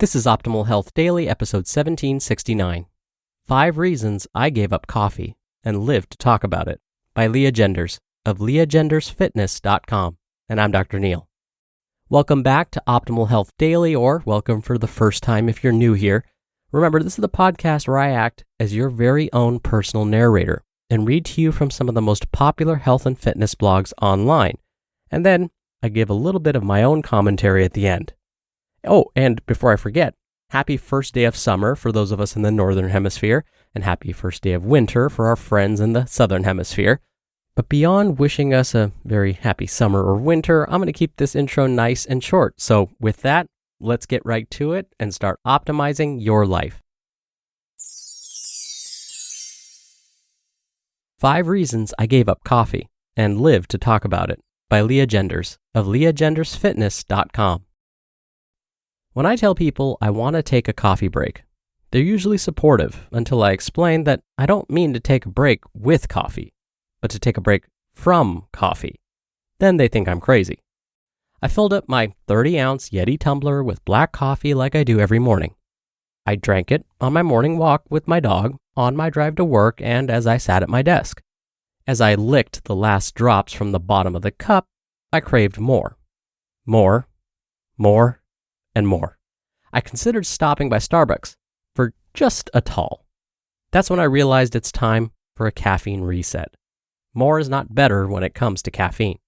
This is Optimal Health Daily, episode 1769. 5 Reasons I Gave Up Coffee and Lived to Talk About It, by Lea Genders of leagendersfitness.com. And I'm Dr. Neil. Welcome back to Optimal Health Daily, or welcome for the first time if you're new here. Remember, this is the podcast where I act as your very own personal narrator and read to you from some of the most popular health and fitness blogs online. And then I give a little bit of my own commentary at the end. Oh, and before I forget, happy first day of summer for those of us in the Northern Hemisphere, and happy first day of winter for our friends in the Southern Hemisphere. But beyond wishing us a very happy summer or winter, I'm going to keep this intro nice and short. So with that, let's get right to it and start optimizing your life. 5 Reasons I Gave Up Coffee and Lived to Talk About It, by Lea Genders of leagendersfitness.com. When I tell people I want to take a coffee break, they're usually supportive until I explain that I don't mean to take a break with coffee, but to take a break from coffee. Then they think I'm crazy. I filled up my 30-ounce Yeti tumbler with black coffee like I do every morning. I drank it on my morning walk with my dog, on my drive to work, and as I sat at my desk. As I licked the last drops from the bottom of the cup, I craved more. More, and more. I considered stopping by Starbucks for just a tall. That's when I realized it's time for a caffeine reset. More is not better when it comes to caffeine.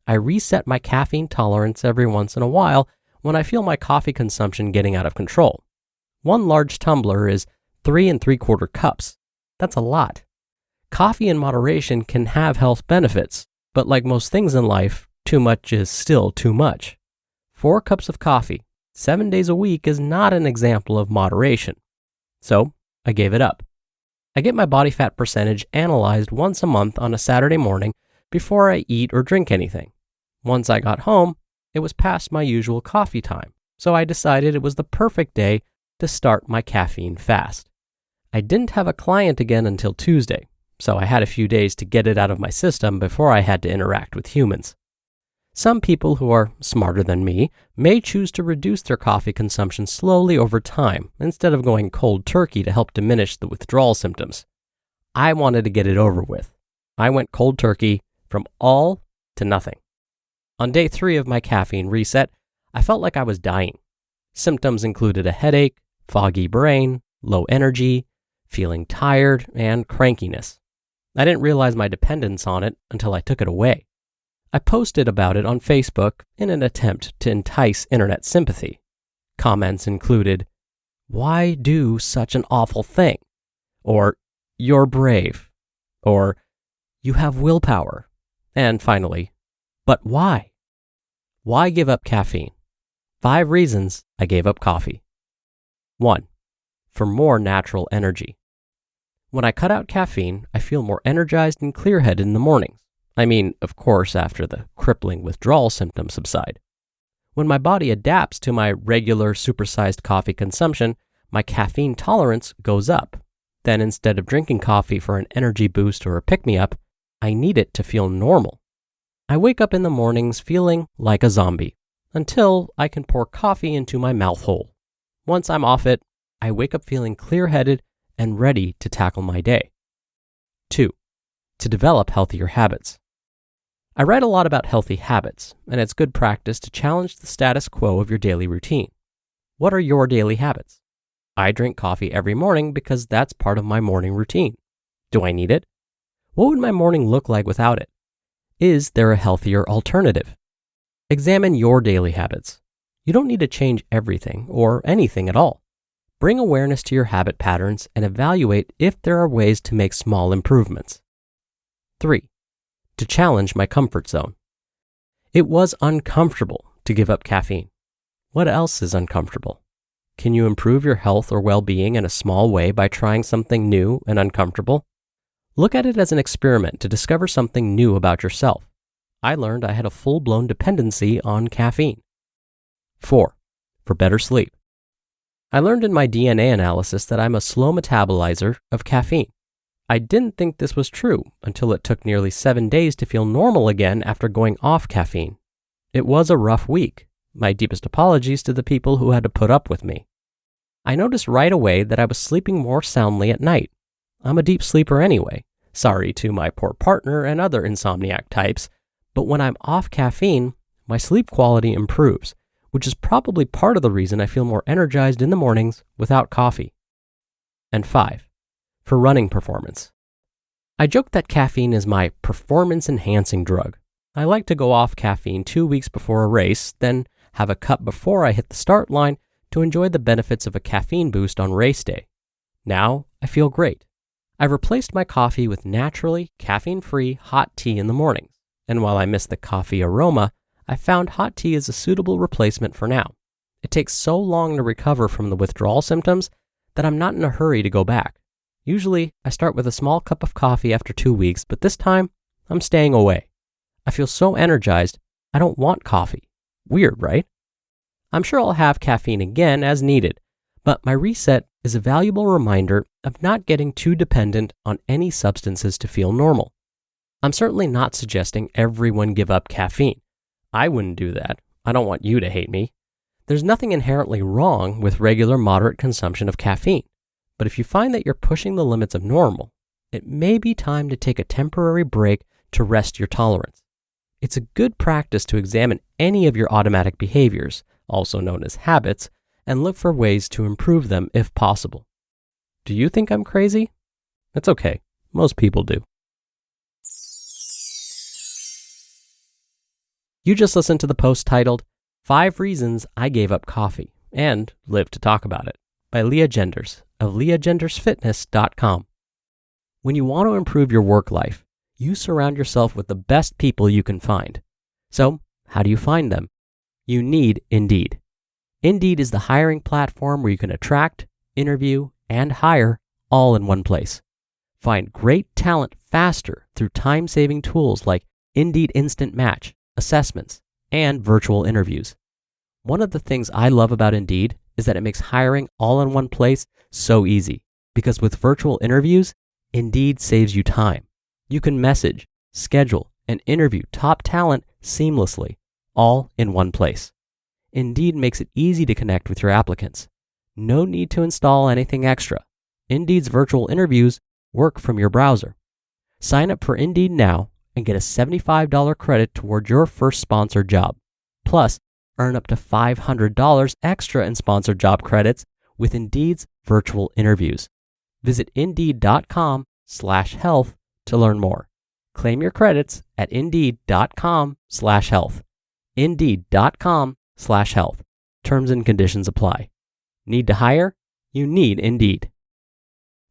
I reset my caffeine tolerance every once in a while when I feel my coffee consumption getting out of control. 1 large tumbler is 3 3/4 cups. That's a lot. Coffee in moderation can have health benefits, but like most things in life, too much is still too much. 4 cups of coffee, 7 days a week is not an example of moderation. So I gave it up. I get my body fat percentage analyzed once a month on a Saturday morning before I eat or drink anything. Once I got home, it was past my usual coffee time, so I decided it was the perfect day to start my caffeine fast. I didn't have a client again until Tuesday, so I had a few days to get it out of my system before I had to interact with humans. Some people who are smarter than me may choose to reduce their coffee consumption slowly over time instead of going cold turkey to help diminish the withdrawal symptoms. I wanted to get it over with. I went cold turkey from all to nothing. On day 3 of my caffeine reset, I felt like I was dying. Symptoms included a headache, foggy brain, low energy, feeling tired, and crankiness. I didn't realize my dependence on it until I took it away. I posted about it on Facebook in an attempt to entice internet sympathy. Comments included, "Why do such an awful thing?" Or, "You're brave," or, "You have willpower," and finally, "But why?" Why give up caffeine? 5 reasons I gave up coffee. 1. For more natural energy. When I cut out caffeine, I feel more energized and clear-headed in the mornings. I mean, of course, after the crippling withdrawal symptoms subside. When my body adapts to my regular supersized coffee consumption, my caffeine tolerance goes up. Then instead of drinking coffee for an energy boost or a pick-me-up, I need it to feel normal. I wake up in the mornings feeling like a zombie until I can pour coffee into my mouth hole. Once I'm off it, I wake up feeling clear-headed and ready to tackle my day. 2. To develop healthier habits. I write a lot about healthy habits, and it's good practice to challenge the status quo of your daily routine. What are your daily habits? I drink coffee every morning because that's part of my morning routine. Do I need it? What would my morning look like without it? Is there a healthier alternative? Examine your daily habits. You don't need to change everything or anything at all. Bring awareness to your habit patterns and evaluate if there are ways to make small improvements. 3. To challenge my comfort zone. It was uncomfortable to give up caffeine. What else is uncomfortable? Can you improve your health or well-being in a small way by trying something new and uncomfortable? Look at it as an experiment to discover something new about yourself. I learned I had a full-blown dependency on caffeine. 4. For better sleep. I learned in my DNA analysis that I'm a slow metabolizer of caffeine. I didn't think this was true until it took nearly 7 days to feel normal again after going off caffeine. It was a rough week, My deepest apologies to the people who had to put up with me. I noticed right away that I was sleeping more soundly at night. I'm a deep sleeper anyway. Sorry to my poor partner and other insomniac types, but when I'm off caffeine, my sleep quality improves, which is probably part of the reason I feel more energized in the mornings without coffee. And 5, for running performance. I joke that caffeine is my performance-enhancing drug. I like to go off caffeine 2 weeks before a race, then have a cup before I hit the start line to enjoy the benefits of a caffeine boost on race day. Now, I feel great. I've replaced my coffee with naturally caffeine-free hot tea in the mornings, and while I miss the coffee aroma, I found hot tea is a suitable replacement for now. It takes so long to recover from the withdrawal symptoms that I'm not in a hurry to go back. Usually, I start with a small cup of coffee after 2 weeks, but this time, I'm staying away. I feel so energized, I don't want coffee. Weird, right? I'm sure I'll have caffeine again as needed, but my reset is a valuable reminder of not getting too dependent on any substances to feel normal. I'm certainly not suggesting everyone give up caffeine. I wouldn't do that. I don't want you to hate me. There's nothing inherently wrong with regular moderate consumption of caffeine, but if you find that you're pushing the limits of normal, it may be time to take a temporary break to rest your tolerance. It's a good practice to examine any of your automatic behaviors, also known as habits, and look for ways to improve them if possible. Do you think I'm crazy? It's okay. Most people do. You just listened to the post titled 5 Reasons I Gave Up Coffee and Live to Talk About It by Lea Genders of leagendersfitness.com. When you want to improve your work life, you surround yourself with the best people you can find. So, how do you find them? You need Indeed. Indeed is the hiring platform where you can attract, interview, and hire all in one place. Find great talent faster through time-saving tools like Indeed Instant Match, assessments, and virtual interviews. One of the things I love about Indeed is that it makes hiring all in one place so easy, because with virtual interviews, Indeed saves you time. You can message, schedule, and interview top talent seamlessly, all in one place. Indeed makes it easy to connect with your applicants. No need to install anything extra. Indeed's virtual interviews work from your browser. Sign up for Indeed now and get a $75 credit toward your first sponsored job. Plus, earn up to $500 extra in sponsored job credits with Indeed's virtual interviews. Visit Indeed.com/health to learn more. Claim your credits at Indeed.com/health. Indeed.com/health. Terms and conditions apply. Need to hire? You need Indeed.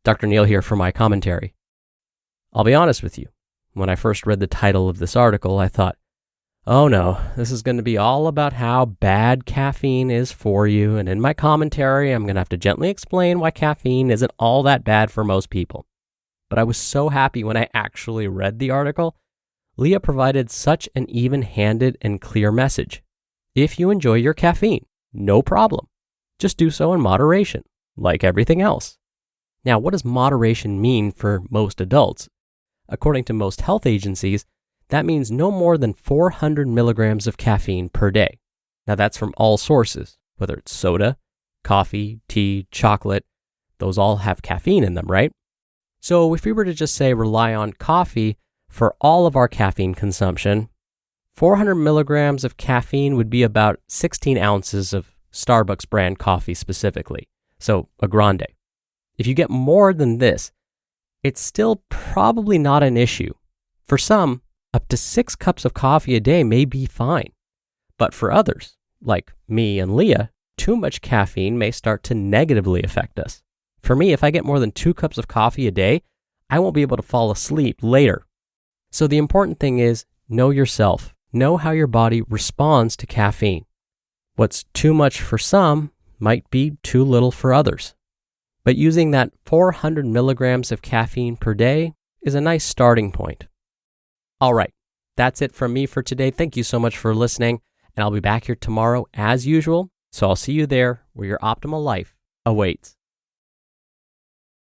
Dr. Neil here for my commentary. I'll be honest with you. When I first read the title of this article, I thought, oh no, this is going to be all about how bad caffeine is for you, and in my commentary, I'm going to have to gently explain why caffeine isn't all that bad for most people. But I was so happy when I actually read the article. Lea provided such an even-handed and clear message. If you enjoy your caffeine, no problem. Just do so in moderation, like everything else. Now, what does moderation mean for most adults? According to most health agencies, that means no more than 400 milligrams of caffeine per day. Now, that's from all sources, whether it's soda, coffee, tea, chocolate. Those all have caffeine in them, right? So if we were to just say rely on coffee for all of our caffeine consumption, 400 milligrams of caffeine would be about 16 ounces of Starbucks brand coffee specifically, so a grande. If you get more than this, it's still probably not an issue. For some, up to 6 cups of coffee a day may be fine. But for others, like me and Lea, too much caffeine may start to negatively affect us. For me, if I get more than 2 cups of coffee a day, I won't be able to fall asleep later. So the important thing is, know yourself. Know how your body responds to caffeine. What's too much for some might be too little for others. But using that 400 milligrams of caffeine per day is a nice starting point. All right, that's it from me for today. Thank you so much for listening, and I'll be back here tomorrow as usual. So I'll see you there where your optimal life awaits.